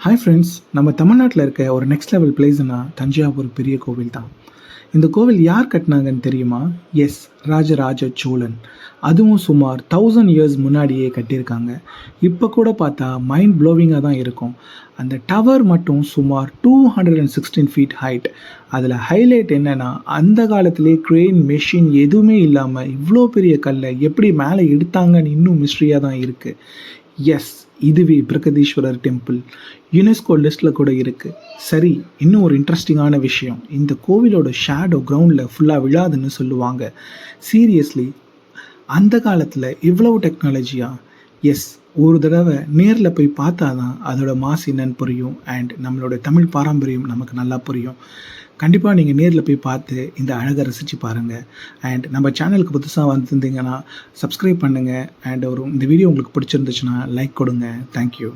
Hi friends, நம்ம தமிழ்நாட்டில் இருக்க ஒரு நெக்ஸ்ட் லெவல் பிளேஸ்னா தஞ்சாவூர் பெரிய கோவில் தான். இந்த கோவில் யார் கட்டினாங்கன்னு தெரியுமா? எஸ், ராஜராஜ சோழன். அதுவும் சுமார் 1000 இயர்ஸ் முன்னாடியே கட்டியிருக்காங்க. இப்போ கூட பார்த்தா மைண்ட் ப்ளோவிங்காக தான் இருக்கும். அந்த டவர் மட்டும் சுமார் 216 ஃபீட் ஹைட். அதில் ஹைலைட் என்னன்னா, அந்த காலத்திலே க்ரெயின் மெஷின் எதுவுமே இல்லாமல் இவ்வளோ பெரிய கல்லை எப்படி மேலே எடுத்தாங்கன்னு இன்னும் மிஸ்ட்ரியாக தான் இருக்குது. எஸ், இதுவே பிரகதீஸ்வரர் டெம்பிள் யுனெஸ்கோ லிஸ்ட்டில் கூட இருக்குது. சரி, இன்னும் ஒரு இன்ட்ரெஸ்டிங்கான விஷயம், இந்த கோவிலோட ஷேடோ கிரவுண்டில் ஃபுல்லாக விழாதுன்னு சொல்லுவாங்க. சீரியஸ்லி, அந்த காலத்தில் இவ்வளவு டெக்னாலஜியா? எஸ், ஒரு தடவை நேரில் போய் பார்த்தா தான் அதோட மாஸ் என்னன்னு புரியும். அண்ட் நம்மளோட தமிழ் பாரம்பரியம் நமக்கு நல்லா புரியும். கண்டிப்பாக நீங்கள் நேரில் போய் பார்த்து இந்த அழகை ரசித்து பாருங்கள். அண்ட் நம்ம சேனலுக்கு புதுசாக வந்திருந்தீங்கன்னா சப்ஸ்கிரைப் பண்ணுங்கள். அண்ட் இந்த வீடியோ உங்களுக்கு பிடிச்சிருந்துச்சுன்னா லைக் கொடுங்க. தேங்க்யூ.